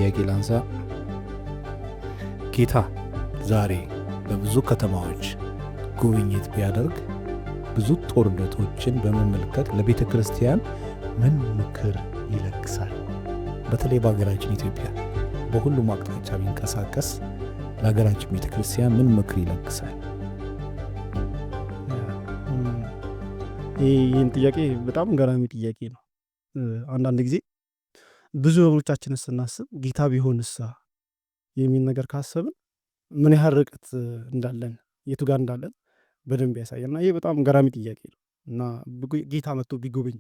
ጥያቄ ላንሳ። ጌታ ዛሬ በብዙ ከተማዎች ጉብኝት ቢያደርግ ብዙ ጦርነቶችን በመመልከት ለቤተ ክርስቲያን ምን ምክር ይለግሳል? በተለይ በሀገራችን ኢትዮጵያ በሁሉም አቅጣጫ ቢንቀሳቀስ ለሀገራችን ቤተ ክርስቲያን ምን ምክር ይለግሳል? ይህን ጥያቄ በጣም ገራሚ ጥያቄ ነው። አንዳንድ ጊዜ ብዙ ነገሮቻችንን ስናስብ ጌታ ቢሆንሳ የሚል ነገር ካሰብን ምን ያህል ርቀት እንዳለን የቱ ጋር እንዳለን በደንብ ያሳያልና ይህ በጣም ገራሚ ጥያቄ ነው እና ጌታ መጥቶ ቢጎበኝ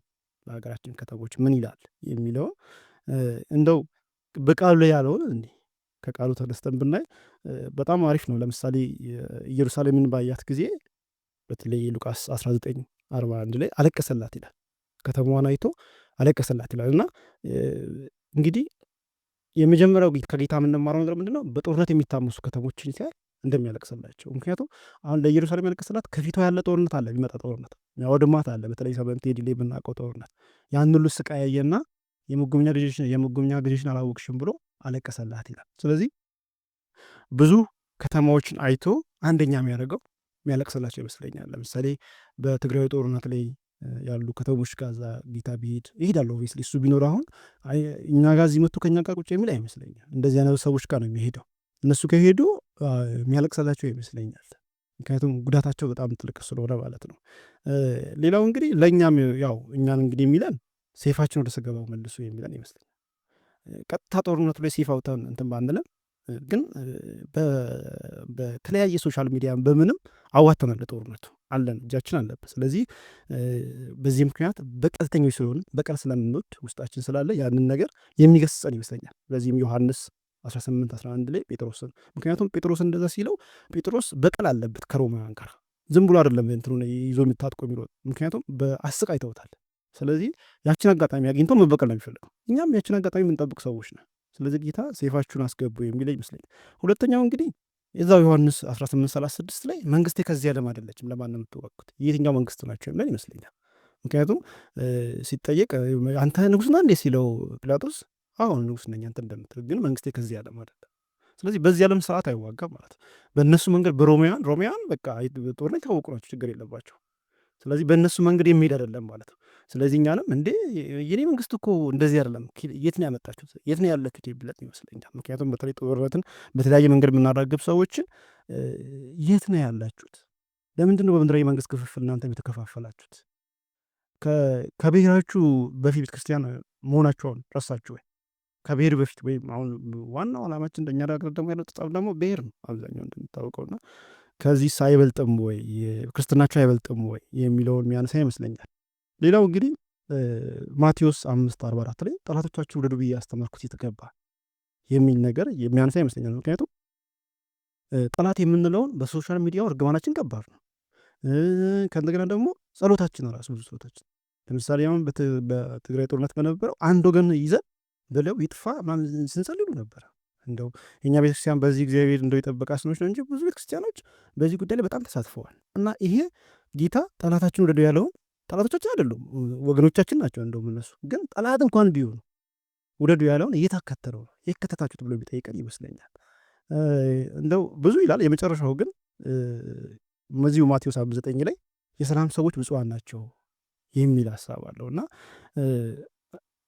ለሀገራችን ከተሞች ምን ይላል የሚለው እንደው በቃሉ ላይ ያለውን እንዴ ከቃሉ ተነስተን ብናይ በጣም አሪፍ ነው። ለምሳሌ ኢየሩሳሌምን ባያት ጊዜ በተለይ ሉቃስ 19:41 ላይ አለቀሰላት ይላል። ከተማዋን አይቶ አለቀሰላት ይላል እና እንግዲህ የመጀመሪያው ከጌታ የምንማረው ነገር ምንድነው? በጦርነት የሚታመሱ ከተሞችን ሲያይ እንደሚያለቅስላቸው። ምክንያቱም አሁን ለኢየሩሳሌም ያለቀሰላት ከፊቷ ያለ ጦርነት አለ፣ የሚመጣ ጦርነት ያወድማት አለ። በተለይ ሰቨንት ኤዲ ላይ የምናውቀው ጦርነት ያን ሁሉ ስቃይ ያየና የመጎብኛ ጊዜሽን አላወቅሽም ብሎ አለቀሰላት ይላል። ስለዚህ ብዙ ከተማዎችን አይቶ አንደኛ የሚያደርገው የሚያለቅስላቸው ይመስለኛል። ለምሳሌ በትግራይ ጦርነት ላይ ያሉ ከተሞች ጋር ጌታ ቢሄድ ይሄዳለሁ። ኦብቪየስሊ እሱ ቢኖር አሁን እኛ ጋር እዚህ መጥቶ ከኛ ጋር ቁጭ የሚል አይመስለኛል። እንደዚህ አይነት ሰዎች ጋር ነው የሚሄደው። እነሱ ከሄዱ የሚያለቅስላቸው ይመስለኛል። ምክንያቱም ጉዳታቸው በጣም ትልቅ ስለሆነ ማለት ነው። ሌላው እንግዲህ ለእኛም ያው እኛን እንግዲህ የሚለን ሴፋችን ወደ ሰገባው መልሱ የሚለን ይመስለኛል። ቀጥታ ጦርነቱ ላይ ሴፍ አውጥተን እንትን ባንልም ግን በተለያየ ሶሻል ሚዲያ በምንም አዋተናል ለጦርነቱ አለን፣ እጃችን አለበት። ስለዚህ በዚህ ምክንያት በቀልተኞች ስለሆን በቀል ስለምንወድ ውስጣችን ስላለ ያንን ነገር የሚገስጸን ይመስለኛል። በዚህም ዮሐንስ 18:11 ላይ ጴጥሮስን ምክንያቱም ጴጥሮስ እንደዛ ሲለው ጴጥሮስ በቀል አለበት ከሮማውያን ጋር ዝም ብሎ አይደለም እንትኑ ይዞ የሚታጥቆ የሚሮጥ ምክንያቱም በአሰቃይተውታል። ስለዚህ ያችን አጋጣሚ አግኝቶ መበቀል ነው የሚፈልገው። እኛም ያችን አጋጣሚ የምንጠብቅ ሰዎች ነን። ስለዚህ ጌታ ሴፋችሁን አስገቡ የሚለኝ ይመስለኛል። ሁለተኛው እንግዲህ የዛው ዮሐንስ 18:36 ላይ መንግስቴ ከዚህ ዓለም አይደለችም፣ ለማን ነው የምትወጉት? የትኛው መንግስት ናቸው የሚለን ይመስለኛል። ምክንያቱም ሲጠየቅ አንተ ንጉሥ ነህ እንዴ ሲለው ጲላጦስ አሁን ንጉሥ ነኝ አንተ እንደምትል፣ ግን መንግስቴ ከዚህ ዓለም አይደለም። ስለዚህ በዚህ ዓለም ስርዓት አይዋጋም ማለት በእነሱ መንገድ ሮማውያን በቃ ጦርነት የታወቁ ናቸው፣ ችግር የለባቸው። ስለዚህ በእነሱ መንገድ የሚሄድ አይደለም ማለት ነው። ስለዚህ እኛንም እንዴ የኔ መንግስት እኮ እንደዚህ አይደለም፣ የት ነው ያመጣችሁት? የት ነው ያለችሁት የሚለት ይመስለኛል። ምክንያቱም በተለይ ጦርነትን በተለያየ መንገድ የምናራግብ ሰዎችን የት ነው ያላችሁት? ለምንድን ነው በምድራዊ መንግስት ክፍፍል እናንተ የተከፋፈላችሁት? ከብሔራችሁ በፊት ቤተክርስቲያን መሆናቸውን ረሳችሁ ወይ? ከብሔር በፊት ወይም አሁን ዋናው ዓላማችን እንደኛ ሀገር ደግሞ ያለው ተጻፍ ደግሞ ብሔር ነው አብዛኛው እንደምታውቀውና ከዚህ አይበልጥም ወይ ክርስትናቸው አይበልጥም ወይ የሚለውን የሚያነሳ ይመስለኛል። ሌላው እንግዲህ ማቴዎስ 5:44 ላይ ጠላቶቻችሁ ውደዱ ብዬ ያስተማርኩት የተገባ የሚል ነገር የሚያነሳ ይመስለኛል። ምክንያቱም ጠላት የምንለውን በሶሻል ሚዲያው እርግማናችን ከባድ ነው። ከእንደገና ደግሞ ጸሎታችን ራሱ ብዙ ጸሎታችን ለምሳሌ አሁን በትግራይ ጦርነት በነበረው አንድ ወገን ይዘን ብለው ይጥፋ ስንጸልሉ ነበረ። እንደው የኛ ቤተክርስቲያን በዚህ እግዚአብሔር እንደው የጠበቃ ስኖች ነው እንጂ ብዙ ቤተክርስቲያኖች በዚህ ጉዳይ ላይ በጣም ተሳትፈዋል። እና ይሄ ጌታ ጠላታችን ውደዱ ያለውን ጠላቶቻችን አይደሉም ወገኖቻችን ናቸው። እንደውም እነሱ ግን ጠላት እንኳን ቢሆኑ ውደዱ ያለውን እየታከተለው ነው የከተታችሁት ብሎ ቢጠይቀን ይመስለኛል። እንደው ብዙ ይላል። የመጨረሻው ግን መዚሁ ማቴዎስ 5:9 ላይ የሰላም ሰዎች ብፁዓን ናቸው የሚል ሀሳብ አለው እና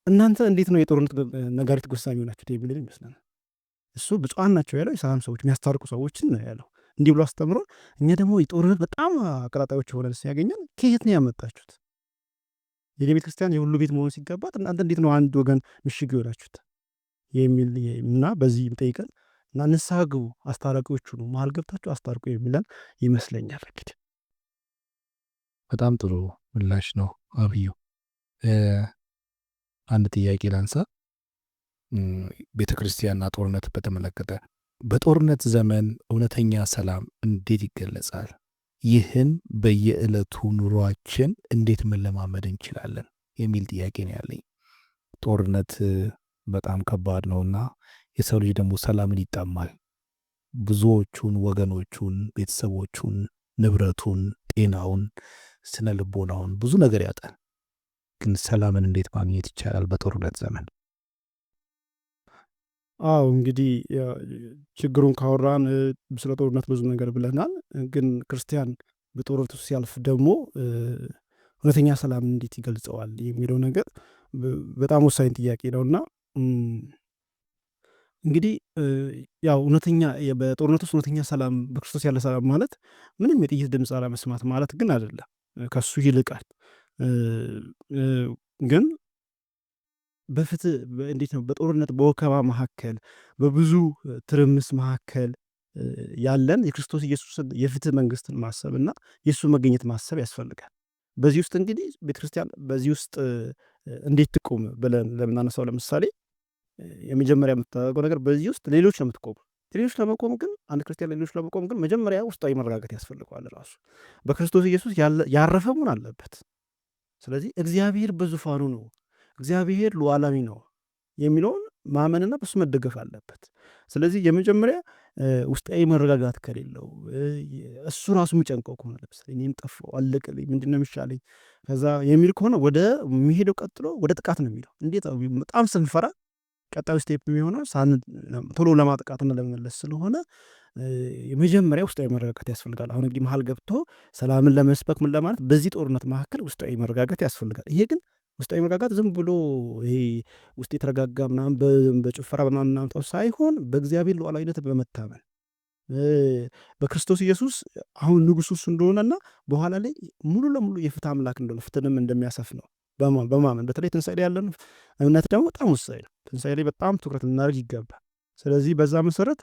እናንተ እንዴት ነው የጦርነት ነጋሪት ጎሳሚ ሆናችሁት የሚልን ይመስለናል። እሱ ብፁዓን ናቸው ያለው የሰላም ሰዎች የሚያስታርቁ ሰዎችን ነው ያለው። እንዲህ ብሎ አስተምሮን እኛ ደግሞ የጦርነት በጣም አቀጣጣዮች የሆነ ሲያገኘን ከየት ነው ያመጣችሁት? የኔ ቤተክርስቲያን የሁሉ ቤት መሆን ሲገባት እናንተ እንዴት ነው አንድ ወገን ምሽግ ይሆናችሁት የሚል እና በዚህ ጠይቀን እና ንስሐ ግቡ አስታራቂዎቹ ነው መሀል ገብታችሁ አስታርቁ የሚለን ይመስለኛል። እንግዲህ በጣም ጥሩ ምላሽ ነው አብዩ። አንድ ጥያቄ ላንሳ። ቤተ ክርስቲያንና ጦርነት በተመለከተ በጦርነት ዘመን እውነተኛ ሰላም እንዴት ይገለጻል? ይህን በየዕለቱ ኑሯችን እንዴት መለማመድ እንችላለን የሚል ጥያቄ ነው ያለኝ። ጦርነት በጣም ከባድ ነውና የሰው ልጅ ደግሞ ሰላምን ይጣማል። ብዙዎቹን ወገኖቹን፣ ቤተሰቦቹን፣ ንብረቱን፣ ጤናውን፣ ስነ ልቦናውን ብዙ ነገር ያጣል። ግን ሰላምን እንዴት ማግኘት ይቻላል በጦርነት ዘመን? አዎ እንግዲህ ችግሩን ካወራን ስለ ጦርነት ብዙ ነገር ብለናል። ግን ክርስቲያን በጦርነት ውስጥ ሲያልፍ ደግሞ እውነተኛ ሰላም እንዴት ይገልጸዋል የሚለው ነገር በጣም ወሳኝ ጥያቄ ነውና እንግዲህ ያው በጦርነት ውስጥ እውነተኛ ሰላም በክርስቶስ ያለ ሰላም ማለት ምንም የጥይት ድምፅ አለመስማት ማለት ግን አይደለም። ከሱ ይልቃል። ግን በፍትህ እንዴት ነው በጦርነት በወከባ መካከል በብዙ ትርምስ መካከል ያለን የክርስቶስ ኢየሱስን የፍትህ መንግስትን ማሰብ እና የእሱ መገኘት ማሰብ ያስፈልጋል። በዚህ ውስጥ እንግዲህ ቤተክርስቲያን በዚህ ውስጥ እንዴት ትቆም ብለን ለምናነሳው ለምሳሌ የመጀመሪያ የምታደርገው ነገር በዚህ ውስጥ ሌሎች ነው የምትቆሙ። ሌሎች ለመቆም ግን አንድ ክርስቲያን ሌሎች ለመቆም ግን መጀመሪያ ውስጣዊ መረጋጋት ያስፈልገዋል። ራሱ በክርስቶስ ኢየሱስ ያረፈ መሆን አለበት። ስለዚህ እግዚአብሔር በዙፋኑ ነው፣ እግዚአብሔር ሉዓላዊ ነው የሚለውን ማመንና በሱ መደገፍ አለበት። ስለዚህ የመጀመሪያ ውስጣዊ መረጋጋት ከሌለው እሱ ራሱ የሚጨንቀው ከሆነ ለምሳሌ እኔም ጠፋሁ አለቀልኝ ምንድን ነው የሚሻለኝ ከዛ የሚል ከሆነ ወደ የሚሄደው ቀጥሎ ወደ ጥቃት ነው የሚለው። እንዴት በጣም ስንፈራ ቀጣዩ ስቴፕ የሚሆነው ቶሎ ለማጥቃትና ለመመለስ ስለሆነ የመጀመሪያ ውስጣዊ መረጋጋት ያስፈልጋል። አሁን እንግዲህ መሀል ገብቶ ሰላምን ለመስበክ ምን ለማለት በዚህ ጦርነት መካከል ውስጣዊ መረጋጋት ያስፈልጋል። ይሄ ግን ውስጣዊ መረጋጋት ዝም ብሎ ይሄ ውስጥ የተረጋጋ ምናምን በጭፈራ ምናምን ሳይሆን በእግዚአብሔር ሉዓላዊነት በመታመን በክርስቶስ ኢየሱስ አሁን ንጉሱ እሱ እንደሆነና በኋላ ላይ ሙሉ ለሙሉ የፍትህ አምላክ እንደሆነ ፍትህንም እንደሚያሰፍ ነው በማመን በተለይ ትንሣኤ ላይ ያለን እምነት ደግሞ በጣም ወሳኝ ነው። ትንሣኤ ላይ በጣም ትኩረት ልናደርግ ይገባል። ስለዚህ በዛ መሰረት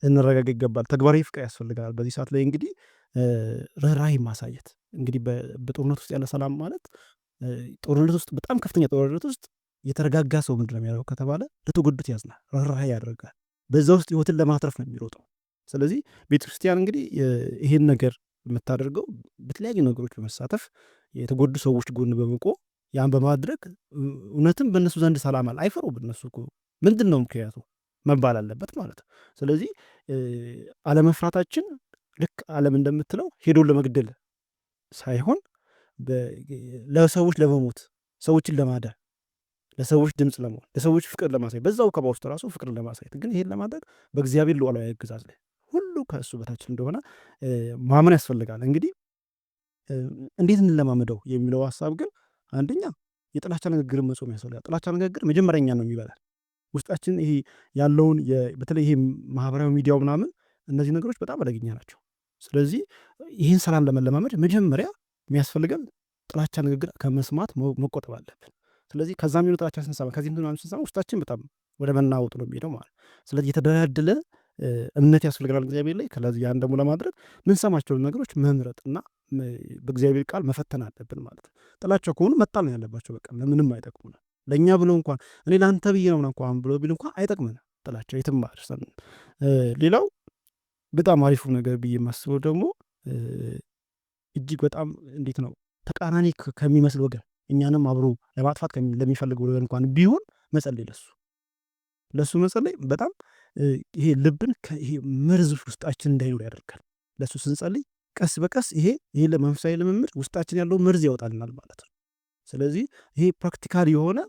ልንረጋጋ ይገባል። ተግባራዊ ፍቅር ያስፈልጋል። በዚህ ሰዓት ላይ እንግዲህ ርህራሄ ማሳየት እንግዲህ በጦርነት ውስጥ ያለ ሰላም ማለት ጦርነት ውስጥ በጣም ከፍተኛ ጦርነት ውስጥ የተረጋጋ ሰው ምንድን ነው የሚያደርገው ከተባለ ለተጎዱት ያዝናል፣ ርህራሄ ያደርጋል። በዛ ውስጥ ህይወትን ለማትረፍ ነው የሚሮጠው። ስለዚህ ቤተክርስቲያን እንግዲህ ይሄን ነገር የምታደርገው በተለያዩ ነገሮች በመሳተፍ የተጎዱ ሰዎች ጎን በመቆም ያን በማድረግ እውነትም በእነሱ ዘንድ ሰላም አለ። አይፈሩ በእነሱ ምንድን ነው ምክንያቱ መባል አለበት ማለት ነው። ስለዚህ አለመፍራታችን ልክ ዓለም እንደምትለው ሄዶ ለመግደል ሳይሆን ለሰዎች ለመሞት ሰዎችን ለማዳን ለሰዎች ድምፅ ለመሆን ለሰዎች ፍቅር ለማሳየት በዛው ከባ ውስጥ ራሱ ፍቅር ለማሳየት ግን ይሄን ለማድረግ በእግዚአብሔር ሉዓላዊ ግዛት ላይ ሁሉ ከእሱ በታች እንደሆነ ማመን ያስፈልጋል። እንግዲህ እንዴት እንለማመደው የሚለው ሀሳብ ግን አንደኛ የጥላቻ ንግግርን መጾም ያስፈልጋል። ጥላቻ ንግግር መጀመሪያኛ ነው የሚበላል ውስጣችን ይሄ ያለውን በተለይ ይሄ ማህበራዊ ሚዲያው ምናምን እነዚህ ነገሮች በጣም አደገኛ ናቸው። ስለዚህ ይህን ሰላም ለመለማመድ መጀመሪያ የሚያስፈልገን ጥላቻ ንግግር ከመስማት መቆጠብ አለብን። ስለዚህ ከዛ የሚሆኑ ጥላቻ ስንሰማ ከዚህ ስንሰማ ውስጣችን በጣም ወደ መናወጡ ነው የሚሄደው ማለት። ስለዚህ የተደላደለ እምነት ያስፈልገናል እግዚአብሔር ላይ። ከለዚህ ያን ደግሞ ለማድረግ ምንሰማቸውን ነገሮች መምረጥ እና በእግዚአብሔር ቃል መፈተን አለብን ማለት ነው። ጥላቻ ከሆኑ መጣል ነው ያለባቸው። በቃ ለምንም አይጠቅሙን። ለእኛ ብሎ እንኳን እኔ ለአንተ ብዬ ነው እንኳን ብሎ ቢል እንኳን አይጠቅምን ጥላቻ የትም አደርሰን። ሌላው በጣም አሪፉ ነገር ብዬ የማስበው ደግሞ እጅግ በጣም እንዴት ነው ተቃራኒ ከሚመስል ወገን እኛንም አብሮ ለማጥፋት ለሚፈልግ ወገን እንኳን ቢሆን መጸለይ ለሱ መጸለይ በጣም ይሄ ልብን ይሄ መርዝ ውስጣችን እንዳይኖር ያደርጋል። ለሱ ስንጸልይ ቀስ በቀስ ይሄ ለመንፈሳዊ ልምምድ ውስጣችን ያለው መርዝ ያወጣልናል ማለት ነው። ስለዚህ ይሄ ፕራክቲካል የሆነ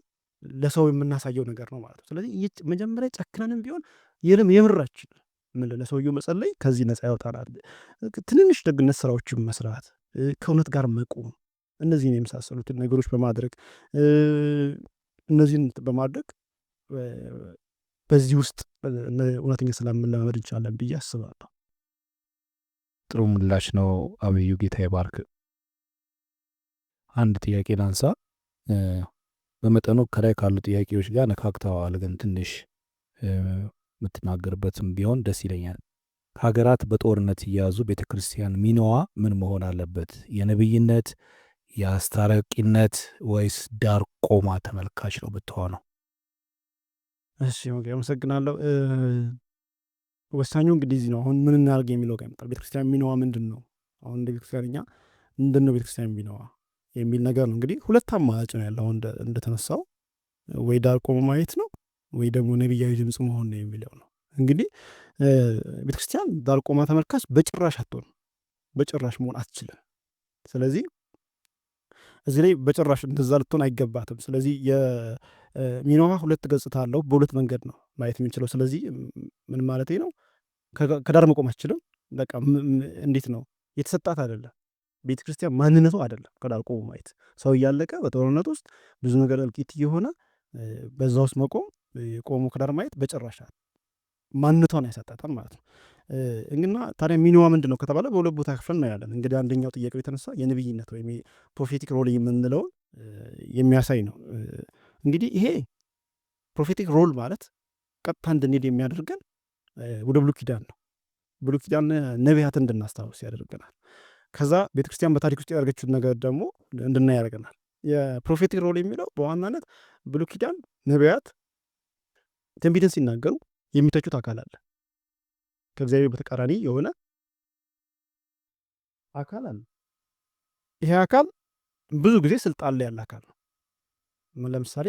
ለሰው የምናሳየው ነገር ነው ማለት ነው። ስለዚህ መጀመሪያ ጨክነንም ቢሆን የምራችን ለሰውየው መጸለይ ከዚህ ነፃ ያወጣናል። ትንንሽ ደግነት ስራዎችን መስራት፣ ከእውነት ጋር መቆም፣ እነዚህን የመሳሰሉትን ነገሮች በማድረግ በዚህ ውስጥ እውነተኛ ሰላም መለማመድ እንችላለን ብዬ አስባለሁ። ጥሩ ምላሽ ነው አብዩ፣ ጌታ ይባርክ። አንድ ጥያቄ ላንሳ። በመጠኑ ከላይ ካሉ ጥያቄዎች ጋር ነካክተዋል፣ ግን ትንሽ የምትናገርበትም ቢሆን ደስ ይለኛል። ከሀገራት በጦርነት እያያዙ ቤተ ክርስቲያን ሚናዋ ምን መሆን አለበት? የነብይነት፣ የአስታራቂነት ወይስ ዳር ቆማ ተመልካች ነው ብትሆነው? እሺ አመሰግናለሁ። ወሳኙ እንግዲህ እዚህ ነው። አሁን ምን እናድርግ የሚለው ጋር ይመጣል። ቤተክርስቲያን ሚናዋ ምንድን ነው? አሁን እንደ ቤተክርስቲያን እኛ ምንድን ነው ቤተክርስቲያን ሚናዋ የሚል ነገር ነው። እንግዲህ ሁለት አማራጭ ነው ያለው እንደተነሳው፣ ወይ ዳር ቆሞ ማየት ነው ወይ ደግሞ ነቢያዊ ድምፅ መሆን ነው የሚለው ነው። እንግዲህ ቤተክርስቲያን ዳር ቆማ ተመልካች በጭራሽ አትሆንም፣ በጭራሽ መሆን አትችልም። ስለዚህ እዚህ ላይ በጭራሽ እንደዛ ልትሆን አይገባትም። ስለዚህ የሚኖዋ ሁለት ገጽታ አለው። በሁለት መንገድ ነው ማየት የምንችለው። ስለዚህ ምን ማለት ነው? ከዳር መቆም አትችልም። በቃ እንዴት ነው የተሰጣት አይደለም። ቤተ ክርስቲያን ማንነቱ አይደለም ከዳር ቆሞ ማየት። ሰው እያለቀ በጦርነት ውስጥ ብዙ ነገር እልቂት እየሆነ በዛ ውስጥ መቆም ቆሞ ከዳር ማየት በጭራሽ ማንነቷን ያሳጣታል ማለት ነው። እንግና ታዲያ ሚኒዋ ምንድን ነው ከተባለ በሁለት ቦታ ክፍል ነው ያለን። እንግዲህ አንደኛው ጥያቄው የተነሳ የነብይነት ወይም ፕሮፌቲክ ሮል የምንለውን የሚያሳይ ነው። እንግዲህ ይሄ ፕሮፌቲክ ሮል ማለት ቀጥታ እንድንሄድ የሚያደርገን ወደ ብሉይ ኪዳን ነው። ብሉይ ኪዳን ነቢያት እንድናስታውስ ያደርገናል። ከዛ ቤተክርስቲያን በታሪክ ውስጥ ያደርገችውን ነገር ደግሞ እንድናይ ያደርገናል። የፕሮፌቲክ ሮል የሚለው በዋናነት ብሉይ ኪዳን ነቢያት ትንቢትን ሲናገሩ የሚተቹት አካል አለ። ከእግዚአብሔር በተቃራኒ የሆነ አካል አለ። ይሄ አካል ብዙ ጊዜ ስልጣን ላይ ያለ አካል ነው። ለምሳሌ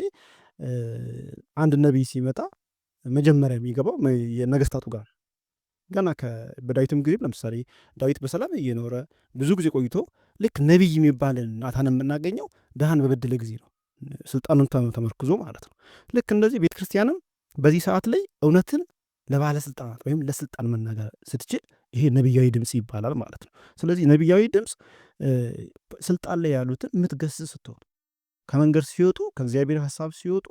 አንድ ነቢይ ሲመጣ መጀመሪያ የሚገባው የነገስታቱ ጋር ገና በዳዊትም ጊዜም ለምሳሌ ዳዊት በሰላም እየኖረ ብዙ ጊዜ ቆይቶ ልክ ነቢይ የሚባልን ናታን የምናገኘው ድሃን በበደለ ጊዜ ነው፣ ስልጣኑን ተመርክዞ ማለት ነው። ልክ እንደዚህ ቤተ ክርስቲያንም በዚህ ሰዓት ላይ እውነትን ለባለስልጣናት ወይም ለስልጣን መናገር ስትችል ይሄ ነቢያዊ ድምፅ ይባላል ማለት ነው። ስለዚህ ነቢያዊ ድምፅ ስልጣን ላይ ያሉትን የምትገስጽ ስትሆን፣ ከመንገድ ሲወጡ፣ ከእግዚአብሔር ሀሳብ ሲወጡ፣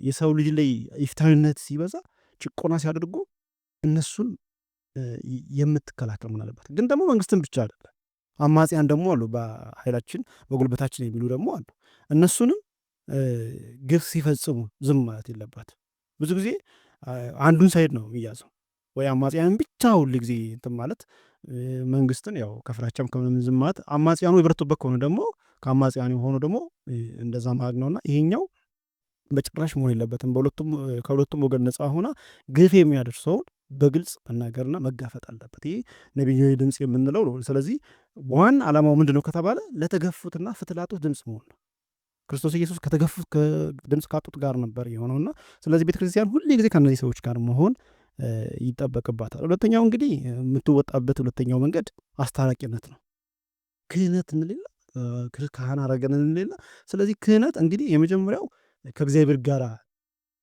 የሰው ልጅ ላይ ኢፍትሐዊነት ሲበዛ፣ ጭቆና ሲያደርጉ እነሱን የምትከላከል ምን አለባት። ግን ደግሞ መንግስትን ብቻ አይደለም፣ አማጽያን ደግሞ አሉ፣ በኃይላችን በጉልበታችን የሚሉ ደግሞ አሉ። እነሱንም ግፍ ሲፈጽሙ ዝም ማለት የለባት። ብዙ ጊዜ አንዱን ሳይድ ነው የሚያዘው፣ ወይ አማጽያንን ብቻ ሁል ጊዜ እንትን ማለት መንግስትን ያው ከፍራቻም ከምንም ዝም ማለት። አማጽያኑ የበረቱበት ከሆነ ደግሞ ከአማጽያኑ የሆኑ ደግሞ እንደዛ ማድረግ ነውና ይሄኛው በጭራሽ መሆን የለበትም። ከሁለቱም ወገን ነፃ ሆና ግፍ የሚያደርሰውን በግልጽ መናገርና መጋፈጥ አለበት። ይሄ ነቢያዊ ድምፅ የምንለው ነው። ስለዚህ ዋና ዓላማው ምንድን ነው ከተባለ ለተገፉትና ፍትህ ላጡት ድምፅ መሆን ነው። ክርስቶስ ኢየሱስ ከተገፉት ድምፅ ካጡት ጋር ነበር የሆነውና ስለዚህ ቤተክርስቲያን ሁሌ ጊዜ ከእነዚህ ሰዎች ጋር መሆን ይጠበቅባታል። ሁለተኛው እንግዲህ የምትወጣበት ሁለተኛው መንገድ አስታራቂነት ነው። ክህነት እንሌላ ካህን አረገን እንሌላ። ስለዚህ ክህነት እንግዲህ የመጀመሪያው ከእግዚአብሔር ጋር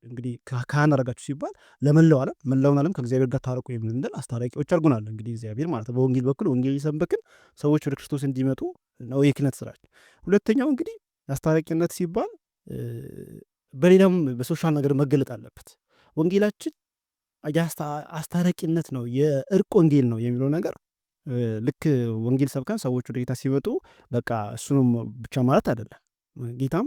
እንግዲህ ካህን አረጋችሁ ሲባል ለመላው ዓለም መላውን ዓለም ከእግዚአብሔር ጋር ታረቁ የምንል አስታራቂዎች አድርጎናል። እንግዲህ እግዚአብሔር ማለት በወንጌል በኩል ወንጌል እየሰበክን ሰዎች ወደ ክርስቶስ እንዲመጡ ነው የክህነት ስራችን። ሁለተኛው እንግዲህ አስታራቂነት ሲባል በሌላም በሶሻል ነገር መገለጥ አለበት። ወንጌላችን አስታራቂነት ነው፣ የእርቅ ወንጌል ነው የሚለው ነገር ልክ ወንጌል ሰብከን ሰዎች ወደ ጌታ ሲመጡ በቃ እሱንም ብቻ ማለት አይደለም። ጌታም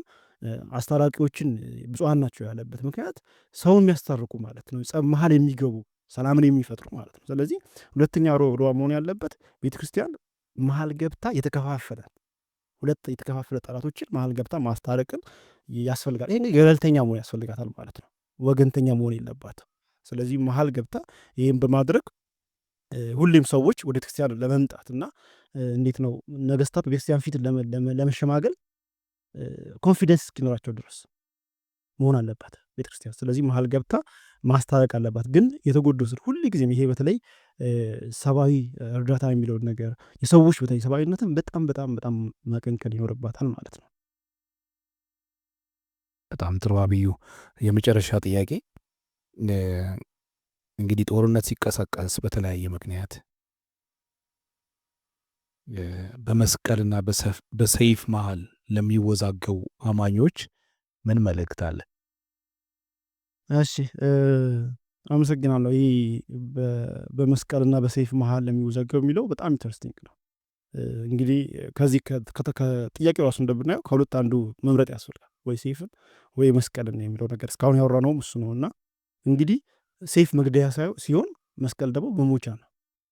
አስታራቂዎችን ብፁዓን ናቸው ያለበት ምክንያት ሰውን የሚያስታርቁ ማለት ነው፣ ጸብ መሀል የሚገቡ ሰላምን የሚፈጥሩ ማለት ነው። ስለዚህ ሁለተኛ ሮሏ መሆን ያለበት ቤተክርስቲያን መሀል ገብታ ሁለት የተከፋፈለ ጠላቶችን መሀል ገብታ ማስታረቅን ያስፈልጋል። ይሄ ገለልተኛ መሆን ያስፈልጋታል ማለት ነው፣ ወገንተኛ መሆን የለባትም። ስለዚህ መሀል ገብታ ይህም በማድረግ ሁሌም ሰዎች ወደ ቤተክርስቲያን ለመምጣት እና እንዴት ነው ነገስታት በቤተክርስቲያን ፊት ለመሸማገል ኮንፊደንስ እስኪኖራቸው ድረስ መሆን አለባት ቤተክርስቲያን። ስለዚህ መሀል ገብታ ማስታረቅ አለባት። ግን የተጎዱ ስር ሁል ጊዜም ይሄ በተለይ ሰብአዊ እርዳታ የሚለውን ነገር የሰዎች በተለይ ሰብአዊነትን በጣም በጣም በጣም ማቀንቀን ይኖርባታል ማለት ነው። በጣም ጥሩ አብዩ። የመጨረሻ ጥያቄ እንግዲህ ጦርነት ሲቀሰቀስ በተለያየ ምክንያት በመስቀልና በሰይፍ መሃል ለሚወዛገቡ አማኞች ምን መልእክት አለ? እሺ አመሰግናለሁ። ይህ በመስቀልና በሰይፍ መሃል ለሚወዛገቡ የሚለው በጣም ኢንተረስቲንግ ነው። እንግዲህ ከዚህ ከጥያቄው ራሱ እንደምናየው ከሁለት አንዱ መምረጥ ያስፈልጋል፣ ወይ ሰይፍን ወይ መስቀልን የሚለው ነገር እስካሁን ያወራነውም እሱ ነው። እና እንግዲህ ሰይፍ መግደያ ሲሆን መስቀል ደግሞ መሞቻ ነው።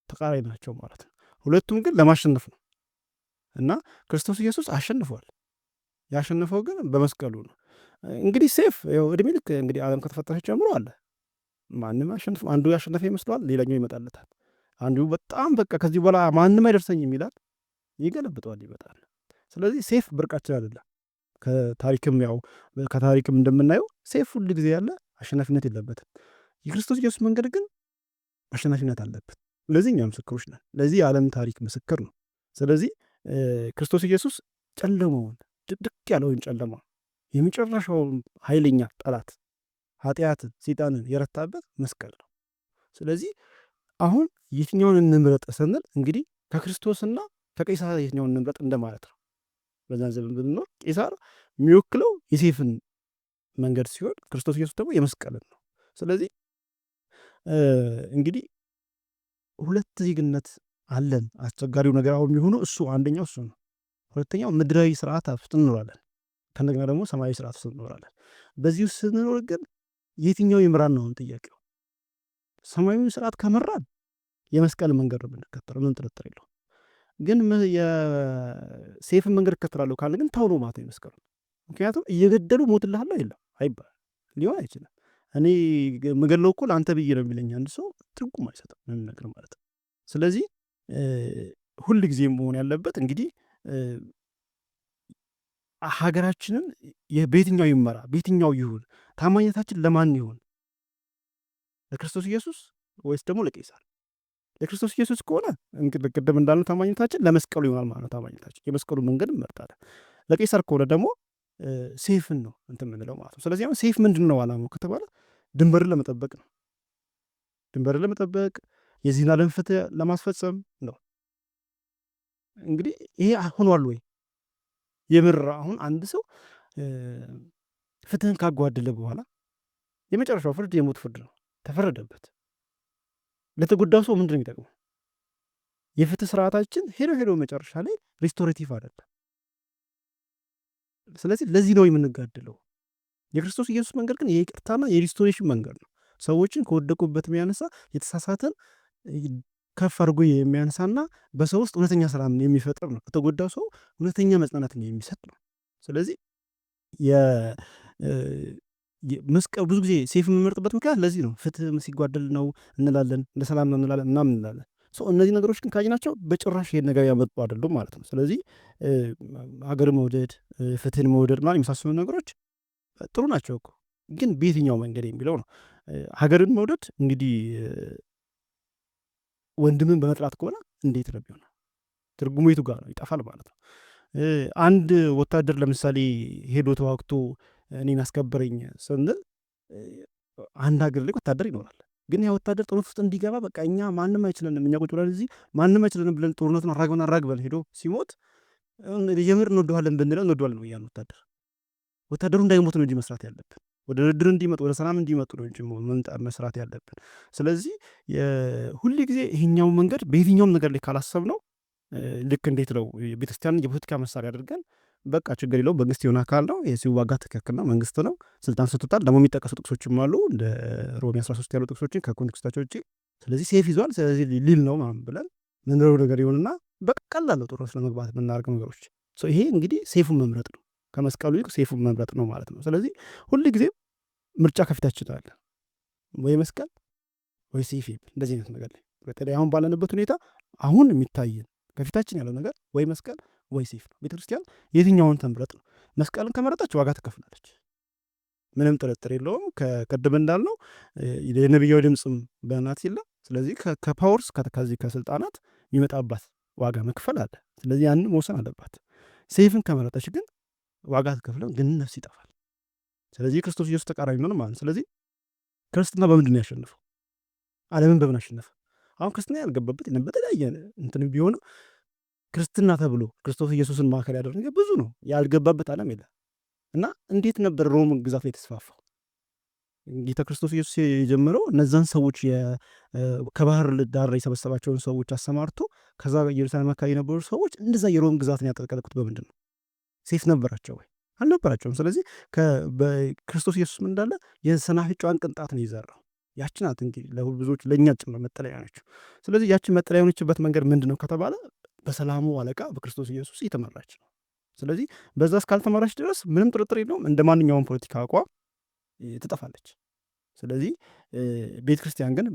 ተቃራኒ ናቸው ማለት ነው። ሁለቱም ግን ለማሸነፍ ነው እና ክርስቶስ ኢየሱስ አሸንፏል። ያሸነፈው ግን በመስቀሉ ነው። እንግዲህ ሰይፍ እድሜ ልክ እንግዲህ ዓለም ከተፈጠረች ጀምሮ አለ። ማንም አሸንፍ፣ አንዱ ያሸነፈ ይመስለዋል፣ ሌላኛው ይመጣለታል። አንዱ በጣም በቃ ከዚህ በኋላ ማንም አይደርሰኝም ይላል፣ ይገለብጠዋል፣ ይመጣል። ስለዚህ ሰይፍ ብርቃችን አይደለም። ከታሪክም እንደምናየው ሰይፍ ሁል ጊዜ ያለ አሸናፊነት የለበትም። የክርስቶስ ኢየሱስ መንገድ ግን አሸናፊነት አለበት። ለዚህ እኛ ምስክሮች ነን። ለዚህ የዓለም ታሪክ ምስክር ነው። ስለዚህ ክርስቶስ ኢየሱስ ጨለማውን ድቅድቅ ያለውን ጨለማ የመጨረሻውን ኃይለኛ ጠላት ኃጢአትን ሰይጣንን የረታበት መስቀል ነው። ስለዚህ አሁን የትኛውን እንምረጥ ስንል እንግዲህ ከክርስቶስና ከቄሳር የትኛውን እንምረጥ እንደማለት ነው። በዛን ዘመን ብንኖር ቄሳር የሚወክለው የሴፍን መንገድ ሲሆን ክርስቶስ ኢየሱስ ደግሞ የመስቀልን ነው። ስለዚህ እንግዲህ ሁለት ዜግነት አለን። አስቸጋሪው ነገር አሁን የሚሆነው እሱ አንደኛው እሱ ነው። ሁለተኛው ምድራዊ ስርዓት ውስጥ እንኖራለን፣ ከእንደገና ደግሞ ሰማያዊ ስርዓት ውስጥ እንኖራለን። በዚህ ውስጥ ስንኖር ግን የትኛው ይምራን ነው ጥያቄው። ሰማያዊ ስርዓት ከመራን የመስቀል መንገድ ነው የምንከተለው፣ ምን ጥርጥር የለውም። ግን የሴፍን መንገድ እከተላለሁ ካለ ግን ታውሎ ማለት ነው የመስቀሉ። ምክንያቱም እየገደሉ ሞትልሃለሁ የለም አይባል፣ ሊሆን አይችልም። እኔ የምገድለው እኮ ለአንተ ብዬ ነው የሚለኝ አንድ ሰው ትርጉም አይሰጥም ምንም ነገር ማለት ነው። ስለዚህ ሁል ጊዜ መሆን ያለበት እንግዲህ ሀገራችንን በየትኛው ይመራ፣ በየትኛው ይሁን፣ ታማኝነታችን ለማን ይሁን? ለክርስቶስ ኢየሱስ ወይስ ደግሞ ለቄሳር? ለክርስቶስ ኢየሱስ ከሆነ እንግዲህ ቅድም እንዳልነው ታማኝነታችን ለመስቀሉ ይሆናል ማለት ነው። ታማኝነታችን የመስቀሉ መንገድ እንመርጣለን። ለቄሳር ከሆነ ደግሞ ሴፍን ነው እንትን የምንለው ማለት ነው። ስለዚህ አሁን ሴፍ ምንድን ነው ዓላማው ከተባለ ድንበርን ለመጠበቅ ነው። ድንበርን ለመጠበቅ የዚህን ዓለም ፍትህ ለማስፈጸም ነው። እንግዲህ ይሄ ሆኗል ወይ? የምር አሁን አንድ ሰው ፍትህን ካጓደለ በኋላ የመጨረሻው ፍርድ የሞት ፍርድ ነው፣ ተፈረደበት። ለተጎዳው ሰው ምንድን ነው የሚጠቅመው? የፍትህ ስርዓታችን ሄዶ መጨረሻ ላይ ሪስቶሬቲቭ አይደለም። ስለዚህ ለዚህ ነው የምንጋድለው። የክርስቶስ ኢየሱስ መንገድ ግን የይቅርታና የሪስቶሬሽን መንገድ ነው። ሰዎችን ከወደቁበት የሚያነሳ የተሳሳተን ከፍ አድርጎ የሚያነሳና በሰው ውስጥ እውነተኛ ሰላም የሚፈጥር ነው። ከተጎዳው ሰው እውነተኛ መጽናናትን የሚሰጥ ነው። ስለዚህ መስቀል ብዙ ጊዜ ሴፍ የምንመርጥበት ምክንያት ለዚህ ነው። ፍትህ ሲጓደል ነው እንላለን፣ ለሰላም ነው እንላለን ምናምን እንላለን። እነዚህ ነገሮች ግን ካየናቸው በጭራሽ ይሄን ነገር ያመጡ አይደሉም ማለት ነው። ስለዚህ ሀገር መውደድ፣ ፍትህን መውደድ ማለት የመሳሰሉ ነገሮች ጥሩ ናቸው እኮ፣ ግን በየትኛው መንገድ የሚለው ነው። ሀገርን መውደድ እንግዲህ ወንድምን በመጥላት ከሆነ እንዴት ነው ቢሆን? ትርጉሙ የቱ ጋር ነው? ይጠፋል ማለት ነው። አንድ ወታደር ለምሳሌ ሄዶ ተዋግቶ እኔን አስከበረኝ ስንል አንድ ሀገር ላይ ወታደር ይኖራል። ግን ያ ወታደር ጦርነት ውስጥ እንዲገባ በቃ እኛ ማንም አይችለንም፣ እኛ ቁጭ ብለን እዚህ ማንም አይችለንም ብለን ጦርነቱን አራግበን ሄዶ ሲሞት የምር እንወደዋለን ብንለው እንወደዋለን ነው ያን ወታደሩ እንዳይሞት ነው እንጂ መስራት ያለብን፣ ወደ ድርድር እንዲመጡ ወደ ሰላም እንዲመጡ ነው እንጂ መስራት ያለብን። ስለዚህ ሁል ጊዜ ይሄኛው መንገድ በየትኛውም ነገር ላይ ካላሰብ ነው ልክ እንዴት ነው ቤተክርስቲያንን የፖለቲካ መሳሪያ አድርገን በቃ ችግር የለውም መንግስት የሆነ አካል ነው ሲዋጋ ትክክል ነው መንግስት ነው ስልጣን ሰጥቶታል። ደግሞ የሚጠቀሱ ጥቅሶችም አሉ እንደ ሮሜ 13 ያሉ ጥቅሶችን ከኮንቴክስታቸው ውጭ። ስለዚህ ሴፍ ይዟል ስለዚህ ሊል ነው ምናምን ብለን ምንለው ነገር ይሆንና በቀላል ነው ጦርነት ለመግባት የምናደርገው ነገሮች። ይሄ እንግዲህ ሴፉን መምረጥ ነው፣ ከመስቀሉ ይልቅ ሴፉን መምረጥ ነው ማለት ነው። ስለዚህ ሁል ጊዜ ምርጫ ከፊታችን አለ፣ ወይ መስቀል ወይ ሴፍ። እንደዚህ አይነት ነገር ላይ በተለይ አሁን ባለንበት ሁኔታ አሁን የሚታየን ከፊታችን ያለው ነገር ወይ መስቀል ወይ ሴፍ ነው። ቤተክርስቲያን የትኛውን ተምረጥ ነው? መስቀልን ከመረጠች ዋጋ ትከፍላለች፣ ምንም ጥርጥር የለውም። ከቅድም እንዳልነው የነቢያዊ ድምፅም በናት የለም። ስለዚህ ከፓወርስ ከዚህ ከስልጣናት የሚመጣባት ዋጋ መክፈል አለ። ስለዚህ ያንን መውሰን አለባት። ሴፍን ከመረጠች ግን ዋጋ ትከፍለው፣ ግን ነፍስ ይጠፋል። ስለዚህ ክርስቶስ ኢየሱስ ተቃራኒ ነው ማለት። ስለዚህ ክርስትና በምንድን ነው ያሸንፈው? ዓለምን በምን አሸነፈ? አሁን ክርስትና ያልገባበት በተለያየ እንትን ቢሆንም ክርስትና ተብሎ ክርስቶስ ኢየሱስን ማዕከል ያደረገ ብዙ ነው፣ ያልገባበት ዓለም የለም። እና እንዴት ነበር ሮም ግዛት ላይ የተስፋፋው? ጌታ ክርስቶስ ኢየሱስ የጀመረው እነዛን ሰዎች ከባህር ዳር የሰበሰባቸውን ሰዎች አሰማርቶ ከዛ ኢየሩሳሌም አካባቢ የነበሩ ሰዎች እንደዛ የሮም ግዛትን ያጠለቀለቁት በምንድን ነው? ሴፍ ነበራቸው ወይ? አልነበራቸውም። ስለዚህ በክርስቶስ ኢየሱስ ምን እንዳለ የሰናፍጯን ቅንጣት ነው የዘራው። ያቺ ናት እንግዲህ ለብዙዎች ለእኛ ጭምር መጠለያ ነች። ስለዚህ ያችን መጠለያ የሆነችበት መንገድ ምንድን ነው ከተባለ በሰላሙ አለቃ በክርስቶስ ኢየሱስ የተመራች ነው። ስለዚህ በዛ እስካልተመራች ድረስ ምንም ጥርጥር የለውም እንደ ማንኛውም ፖለቲካ አቋም ትጠፋለች። ስለዚህ ቤተ ክርስቲያን ግን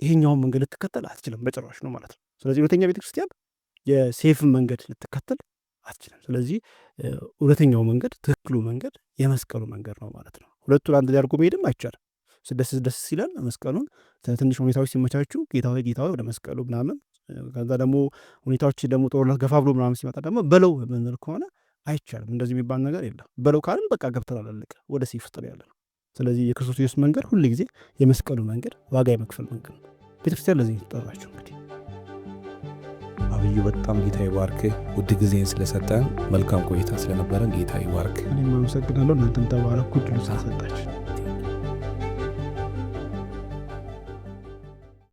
ይሄኛውን መንገድ ልትከተል አትችልም በጭራሽ ነው ማለት ነው። ስለዚህ እውነተኛ ቤተ ክርስቲያን የሴፍን መንገድ ልትከተል አትችልም። ስለዚህ እውነተኛው መንገድ ትክክሉ መንገድ የመስቀሉ መንገድ ነው ማለት ነው። ሁለቱን አንድ ላይ አድርጎ መሄድም አይቻልም። ደስ ሲለን መስቀሉን ትንሽ ሁኔታዎች ሲመቻቹ ጌታ ሆይ ወደ መስቀሉ ምናምን ከዛ ደግሞ ሁኔታዎች ደግሞ ጦርነት ገፋ ብሎ ምናምን ሲመጣ ደግሞ በለው ምንል ከሆነ አይቻልም። እንደዚህ የሚባል ነገር የለም። በለው ካልን በቃ ገብተናል፣ አለቀ። ወደ ሰይፍ ውስጥ ያለ ነው። ስለዚህ የክርስቶስ ኢየሱስ መንገድ ሁል ጊዜ የመስቀሉ መንገድ፣ ዋጋ የመክፈል መንገድ ነው። ቤተክርስቲያን ለዚህ ተጠራችሁ። እንግዲህ አብዩ በጣም ጌታ ይባርክ። ውድ ጊዜን ስለሰጠን መልካም ቆይታ ስለነበረን ጌታ ይባርክ። እኔም አመሰግናለሁ። እናንተም ተባረኩ። ድሉ ስለሰጣችሁ